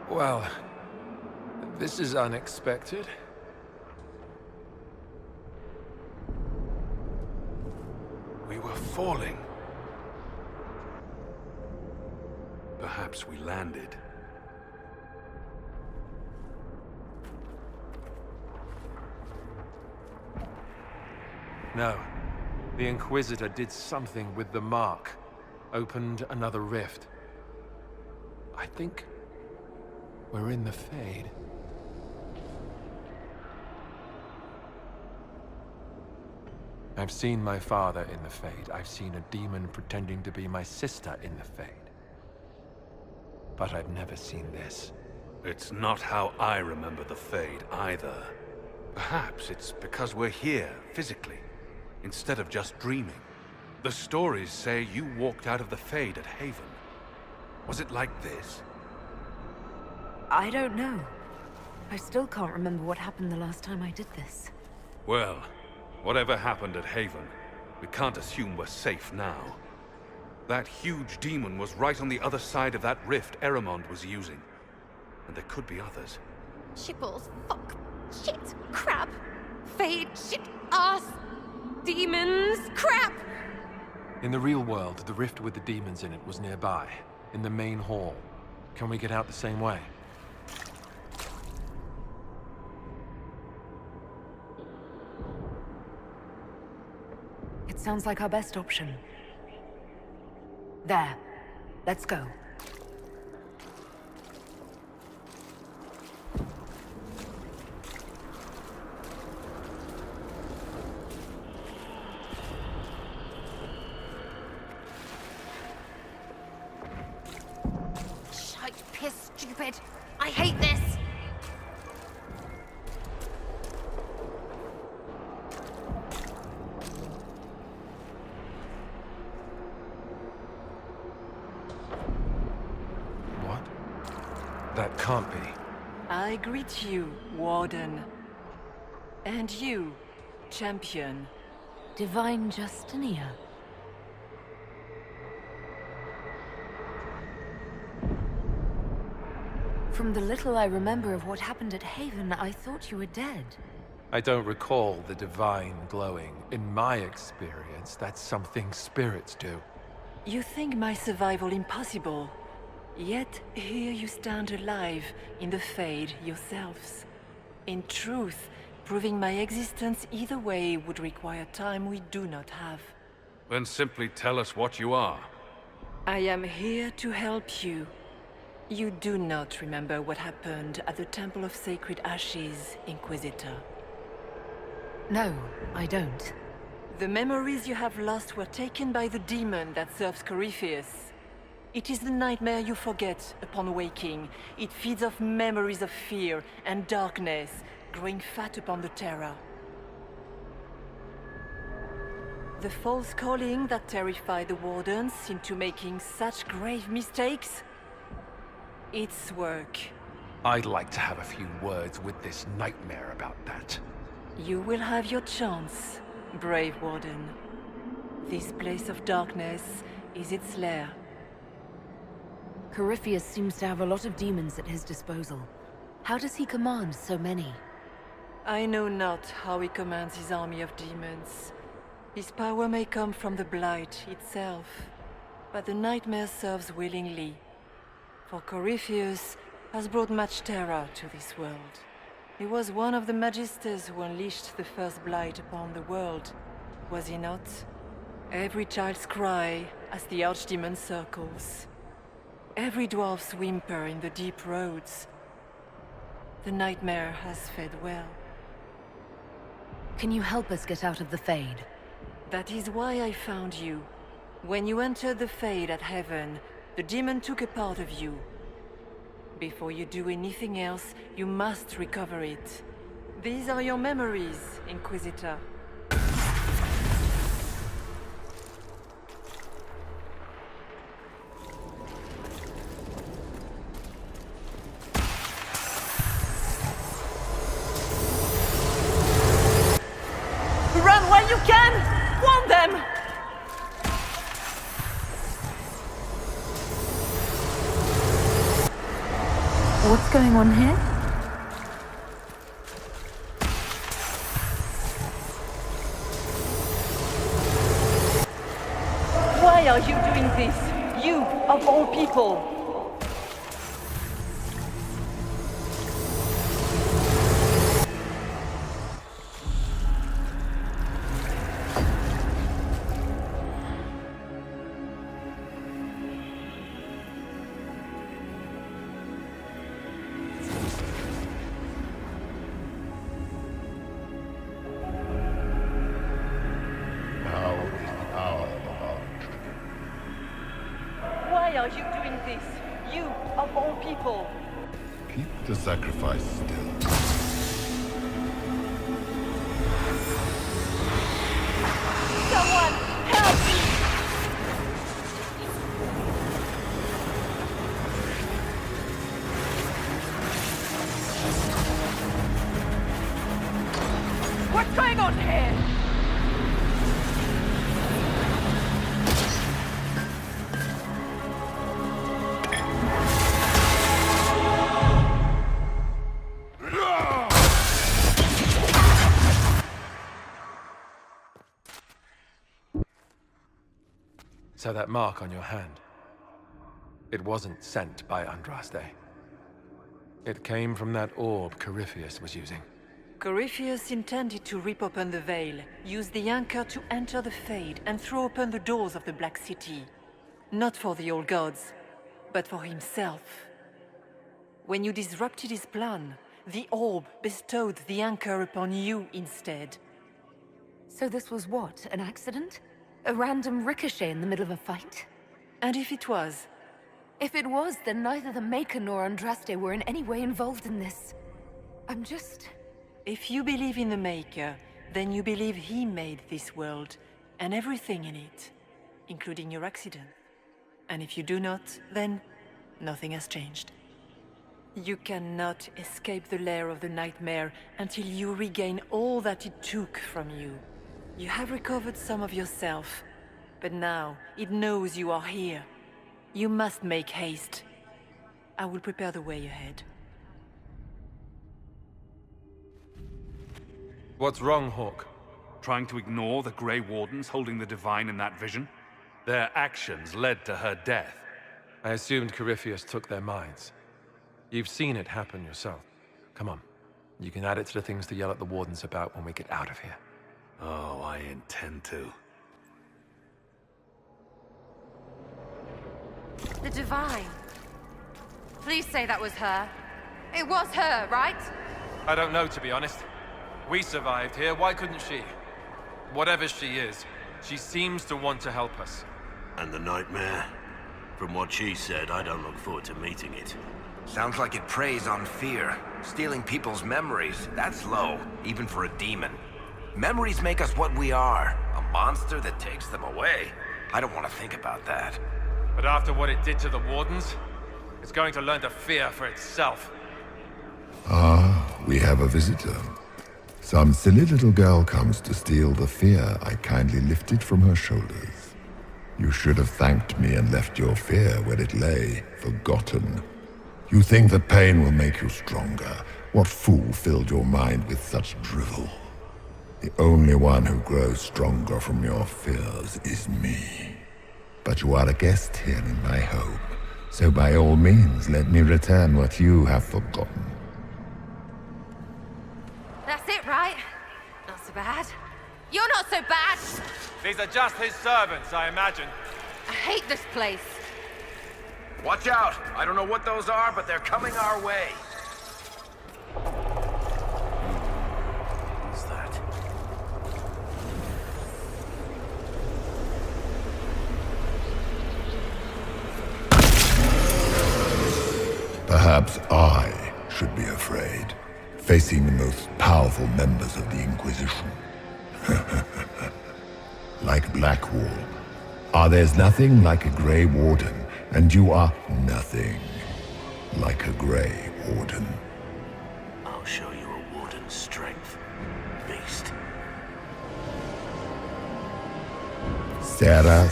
Well, this is unexpected. We were falling. Perhaps we landed. No. The Inquisitor did something with the mark. Opened another rift. I think we're in the Fade. I've seen my father in the Fade. I've seen a demon pretending to be my sister in the Fade. But I've never seen this. It's not how I remember the Fade, either. Perhaps it's because we're here, physically, instead of just dreaming. The stories say you walked out of the Fade at Haven. Was it like this? I don't know. I still can't remember what happened the last time I did this. Well, whatever happened at Haven, we can't assume we're safe now. That huge demon was right on the other side of that rift Eramond was using. And there could be others. Shitballs, fuck, shit, crap, Fade, shit, ass, demons, crap! In the real world, the rift with the demons in it was nearby, in the main hall. Can we get out the same way? It sounds like our best option. There. Let's go. Shite, piss, stupid. I hate this. That can't be. I greet you, Warden. And you, Champion. Divine Justinia. From the little I remember of what happened at Haven, I thought you were dead. I don't recall the divine glowing. In my experience, that's something spirits do. You think my survival impossible. Yet here you stand alive in the Fade yourselves. In truth, proving my existence either way would require time we do not have. Then simply tell us what you are. I am here to help you. You do not remember what happened at the Temple of Sacred Ashes, Inquisitor. No, I don't. The memories you have lost were taken by the demon that serves Corypheus. It is the nightmare you forget upon waking. It feeds off memories of fear and darkness, growing fat upon the terror. The false calling that terrified the Wardens into making such grave mistakes? Its work. I'd like to have a few words with this nightmare about that. You will have your chance, brave Warden. This place of darkness is its lair. Corypheus seems to have a lot of demons at his disposal. How does he command so many? I know not how he commands his army of demons. His power may come from the Blight itself, but the nightmare serves willingly. For Corypheus has brought much terror to this world. He was one of the Magisters who unleashed the first Blight upon the world, was he not? Every child's cry as the Archdemon circles. Every dwarf's whimper in the deep roads. The nightmare has fed well. Can you help us get out of the Fade? That is why I found you. When you entered the Fade at Heaven, the demon took a part of you. Before you do anything else, you must recover it. These are your memories, Inquisitor. Run while you can! Warn them! going on here? Why are you doing this? You, of all people! Why are you doing this? You, of all people! Keep the sacrifice still. Someone, help me! What's going on here? So that mark on your hand, it wasn't sent by Andraste. It came from that orb Corypheus was using. Corypheus intended to rip open the veil, use the anchor to enter the Fade, and throw open the doors of the Black City. Not for the old gods, but for himself. When you disrupted his plan, the orb bestowed the anchor upon you instead. So this was what, an accident? A random ricochet in the middle of a fight? And if it was? If it was, then neither the Maker nor Andraste were in any way involved in this. I'm just... If you believe in the Maker, then you believe he made this world, and everything in it, including your accident. And if you do not, then nothing has changed. You cannot escape the lair of the nightmare until you regain all that it took from you. You have recovered some of yourself, but now it knows you are here. You must make haste. I will prepare the way ahead. What's wrong, Hawk? Trying to ignore the Grey Wardens holding the Divine in that vision? Their actions led to her death. I assumed Corypheus took their minds. You've seen it happen yourself. Come on. You can add it to the things to yell at the Wardens about when we get out of here. Oh, I intend to. The Divine. Please say that was her. It was her, right? I don't know, to be honest. We survived here, why couldn't she? Whatever she is, she seems to want to help us. And the nightmare? From what she said, I don't look forward to meeting it. Sounds like it preys on fear. Stealing people's memories, that's low, even for a demon. Memories make us what we are. A monster that takes them away. I don't want to think about that. But after what it did to the Wardens, it's going to learn to fear for itself. Ah, we have a visitor. Some silly little girl comes to steal the fear I kindly lifted from her shoulders. You should have thanked me and left your fear where it lay, forgotten. You think that pain will make you stronger. What fool filled your mind with such drivel? The only one who grows stronger from your fears is me. But you are a guest here in my home, so by all means let me return what you have forgotten. That's it, right? Not so bad. You're not so bad! These are just his servants, I imagine. I hate this place. Watch out! I don't know what those are, but they're coming our way. What's that? Perhaps I should be afraid, facing the most powerful members of the Inquisition. Like Blackwall. There's nothing like a Grey Warden, and you are nothing like a Grey Warden. I'll show you a warden's strength, beast. Sarah.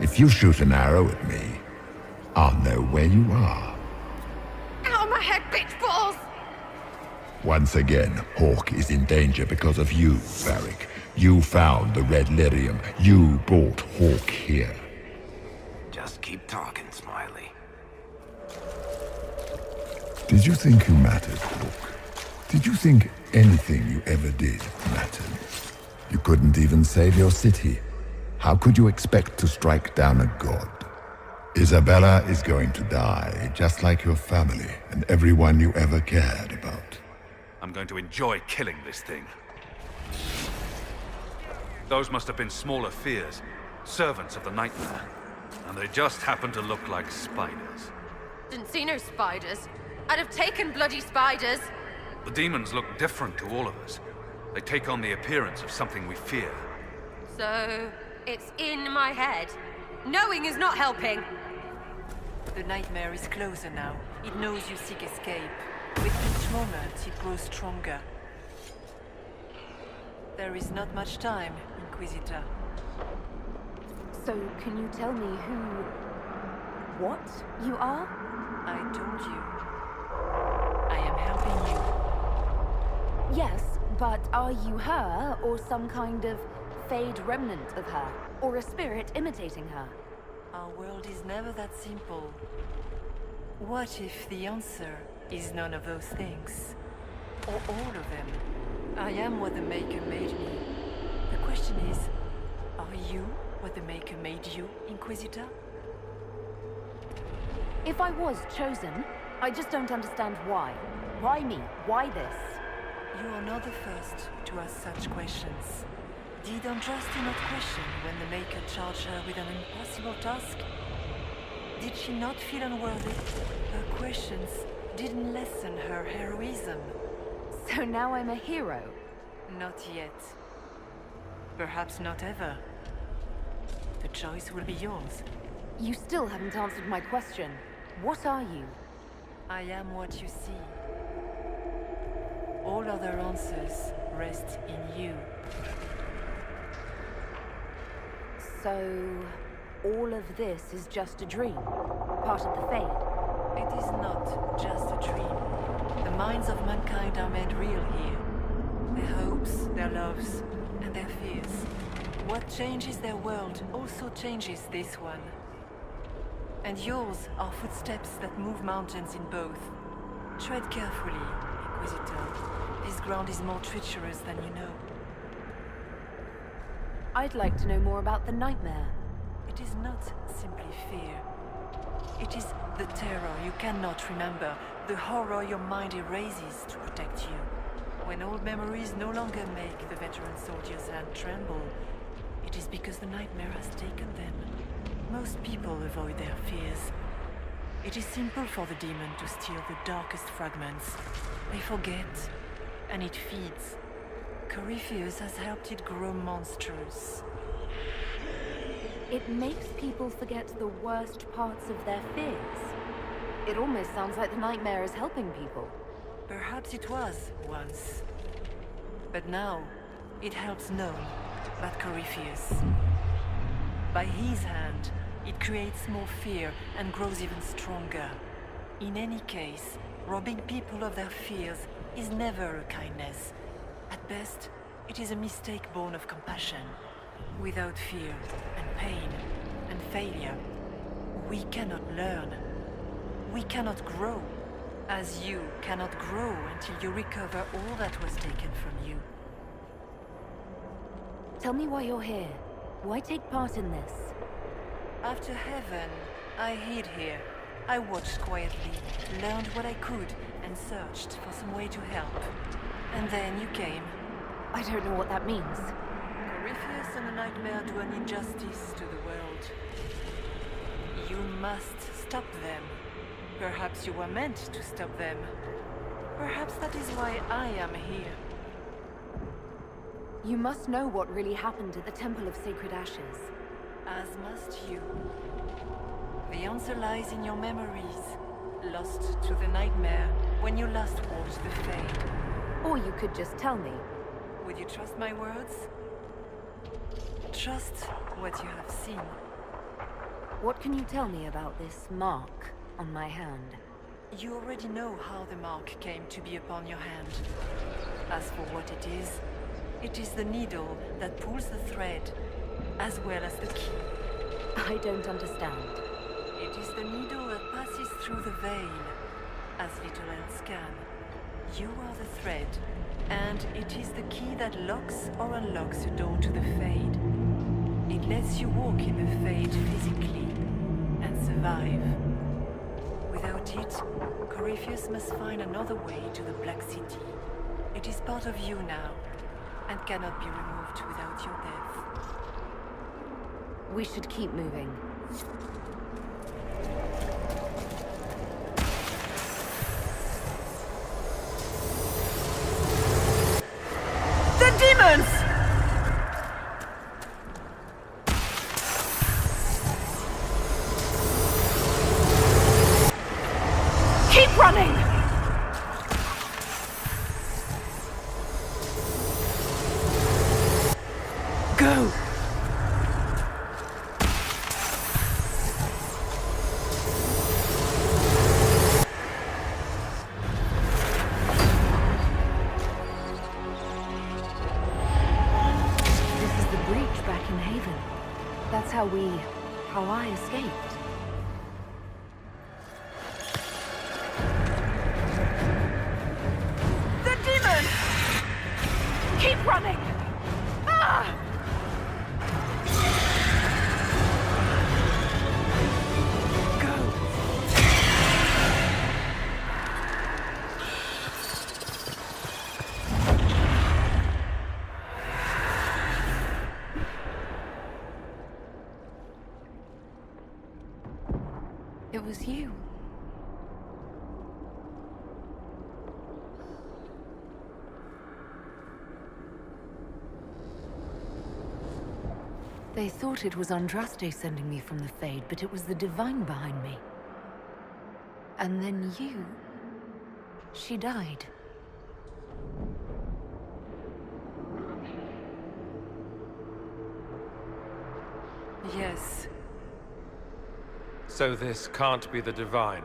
If you shoot an arrow at me, I'll know where you are. Once again, Hawk is in danger because of you, Varric. You found the red lyrium. You brought Hawk here. Just keep talking, Smiley. Did you think you mattered, Hawk? Did you think anything you ever did mattered? You couldn't even save your city. How could you expect to strike down a god? Isabella is going to die, just like your family and everyone you ever cared about. I'm going to enjoy killing this thing. Those must have been smaller fears, servants of the Nightmare. And they just happen to look like spiders. Didn't see no spiders. I'd have taken bloody spiders. The demons look different to all of us. They take on the appearance of something we fear. So, it's in my head. Knowing is not helping. The nightmare is closer now. It knows you seek escape. With each moment, it grows stronger. There is not much time, Inquisitor. So, can you tell me what you are? I told you. I am helping you. Yes, but are you her, or some kind of Fade remnant of her? Or a spirit imitating her? Our world is never that simple. What if the answer is none of those things? Or all of them? I am what the Maker made me. The question is, are you what the Maker made you, Inquisitor? If I was chosen, I just don't understand why. Why me? Why this? You are not the first to ask such questions. Did Andraste not question when the Maker charged her with an impossible task? Did she not feel unworthy? Her questions didn't lessen her heroism. So now I'm a hero? Not yet. Perhaps not ever. The choice will be yours. You still haven't answered my question. What are you? I am what you see. All other answers rest in you. So, all of this is just a dream? Part of the Fade? It is not just a dream. The minds of mankind are made real here. Their hopes, their loves, and their fears. What changes their world also changes this one. And yours are footsteps that move mountains in both. Tread carefully, Inquisitor. This ground is more treacherous than you know. I'd like to know more about the Nightmare. It is not simply fear. It is the terror you cannot remember, the horror your mind erases to protect you. When old memories no longer make the veteran soldier's hand tremble, it is because the Nightmare has taken them. Most people avoid their fears. It is simple for the demon to steal the darkest fragments. They forget, and it feeds. Corypheus has helped it grow monstrous. It makes people forget the worst parts of their fears. It almost sounds like the Nightmare is helping people. Perhaps it was once. But now, it helps none but Corypheus. By his hand, it creates more fear and grows even stronger. In any case, robbing people of their fears is never a kindness. At best, it is a mistake born of compassion. Without fear and pain and failure, we cannot learn. We cannot grow, as you cannot grow until you recover all that was taken from you. Tell me why you're here. Why take part in this? After heaven, I hid here. I watched quietly, learned what I could, and searched for some way to help. And then you came. I don't know what that means. Corypheus and the Nightmare do an injustice to the world. You must stop them. Perhaps you were meant to stop them. Perhaps that is why I am here. You must know what really happened at the Temple of Sacred Ashes. As must you. The answer lies in your memories, lost to the Nightmare when you last walked the Fade. Or you could just tell me. Would you trust my words? Trust what you have seen. What can you tell me about this mark on my hand? You already know how the mark came to be upon your hand. As for what it is the needle that pulls the thread, as well as the key. I don't understand. It is the needle that passes through the veil, as little else can. You are the thread, and it is the key that locks or unlocks the door to the Fade. It lets you walk in the Fade physically, and survive. Without it, Corypheus must find another way to the Black City. It is part of you now, and cannot be removed without your death. We should keep moving. The demons! Keep running! Go! Back in Haven. That's how I escaped. The demon! Keep running! Ah! It was you. They thought it was Andraste sending me from the Fade, but it was the Divine behind me. And then you... She died. Yes. So this can't be the Divine.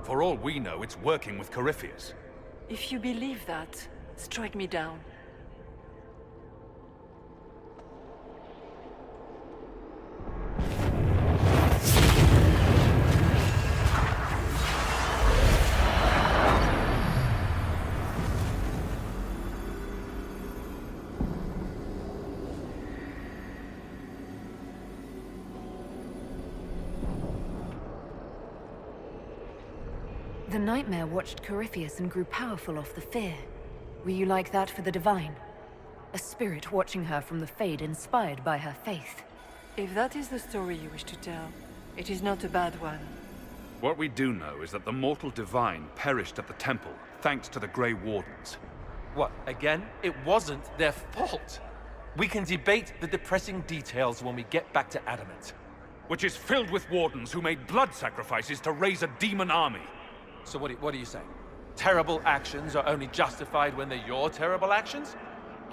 For all we know, it's working with Corypheus. If you believe that, strike me down. The Nightmare watched Corypheus and grew powerful off the fear. Were you like that for the Divine? A spirit watching her from the Fade, inspired by her faith. If that is the story you wish to tell, it is not a bad one. What we do know is that the mortal Divine perished at the temple, thanks to the Grey Wardens. What, again? It wasn't their fault. We can debate the depressing details when we get back to Adamant. Which is filled with Wardens who made blood sacrifices to raise a demon army. So what are you saying? Terrible actions are only justified when they're your terrible actions?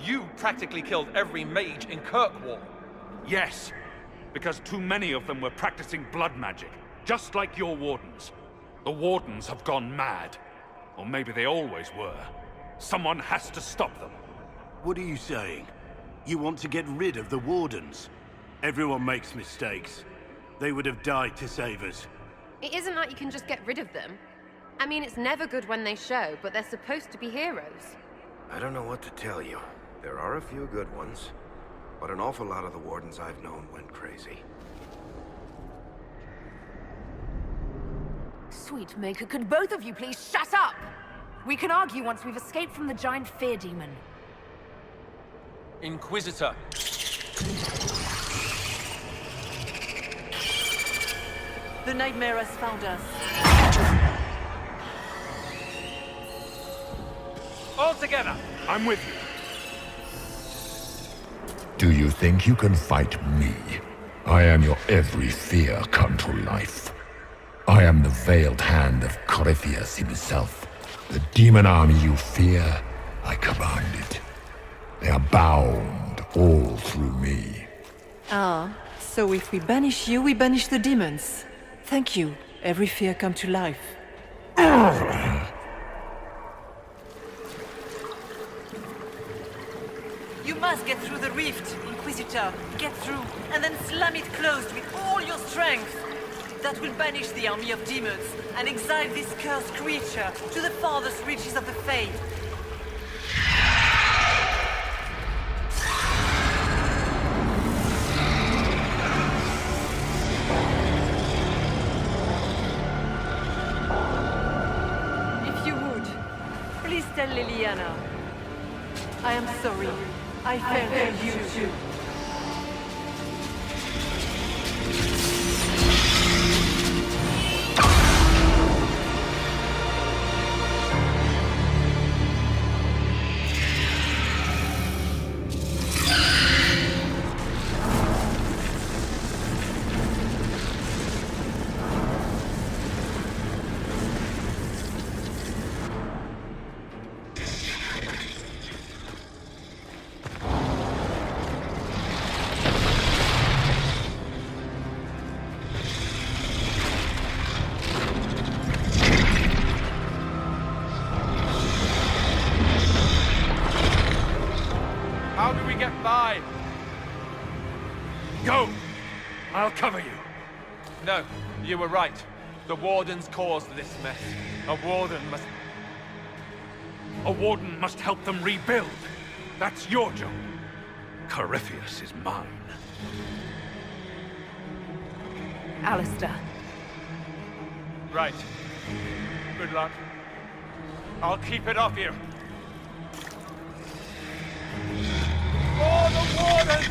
You practically killed every mage in Kirkwall. Yes, because too many of them were practicing blood magic, just like your Wardens. The Wardens have gone mad. Or maybe they always were. Someone has to stop them. What are you saying? You want to get rid of the Wardens? Everyone makes mistakes. They would have died to save us. It isn't like you can just get rid of them. I mean, it's never good when they show, but they're supposed to be heroes. I don't know what to tell you. There are a few good ones, but an awful lot of the Wardens I've known went crazy. Sweet Maker, could both of you please shut up? We can argue once we've escaped from the giant fear demon. Inquisitor. The Nightmare has found us. All together! I'm with you. Do you think you can fight me? I am your every fear come to life. I am the veiled hand of Corypheus himself. The demon army you fear, I command it. They are bound all through me. Ah, so if we banish you, we banish the demons. Thank you. Every fear come to life. You must get through the rift, Inquisitor. Get through, and then slam it closed with all your strength. That will banish the army of demons and exile this cursed creature to the farthest reaches of the Fade. If you would, please tell Liliana. I am sorry. I failed you too. How do we get by? Go! I'll cover you. No, you were right. The Wardens caused this mess. A Warden must... A warden must help them rebuild. That's your job. Corypheus is mine. Alistair. Right. Good luck. I'll keep it off you. For the Wardens!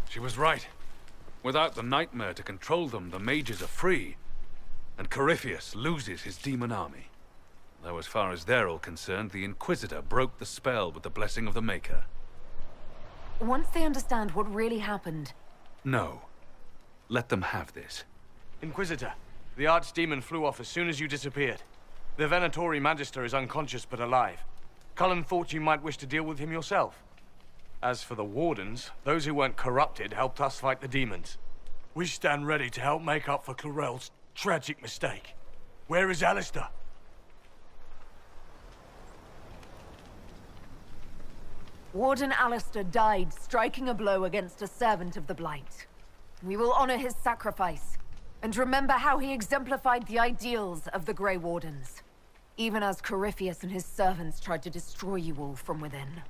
She was right. Without the nightmare to control them, the mages are free. And Corypheus loses his demon army. Though as far as they're all concerned, the Inquisitor broke the spell with the blessing of the Maker. Once they understand what really happened, No. Let them have this. Inquisitor, the Archdemon flew off as soon as you disappeared. The Venatori Magister is unconscious but alive. Cullen thought you might wish to deal with him yourself. As for the Wardens, those who weren't corrupted helped us fight the demons. We stand ready to help make up for Clorel's tragic mistake. Where is Alistair? Warden Alistair died striking a blow against a servant of the Blight. We will honor his sacrifice, and remember how he exemplified the ideals of the Grey Wardens, even as Corypheus and his servants tried to destroy you all from within.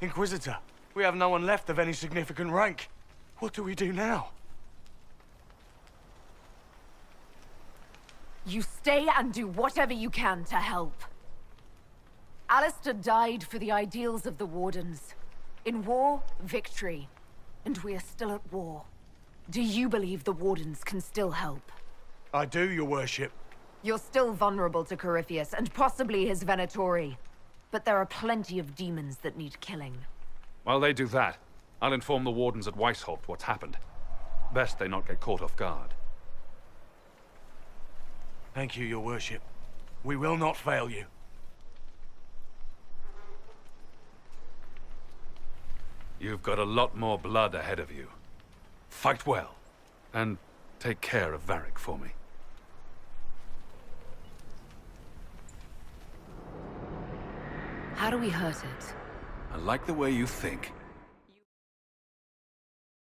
Inquisitor, we have no one left of any significant rank. What do we do now? You stay and do whatever you can to help. Alistair died for the ideals of the Wardens. In war, victory. And we are still at war. Do you believe the Wardens can still help? I do, your worship. You're still vulnerable to Corypheus, and possibly his Venatori. But there are plenty of demons that need killing. While they do that, I'll inform the Wardens at Weishaupt what's happened. Best they not get caught off guard. Thank you, your worship. We will not fail you. You've got a lot more blood ahead of you. Fight well, and take care of Varric for me. How do we hurt it? I like the way you think.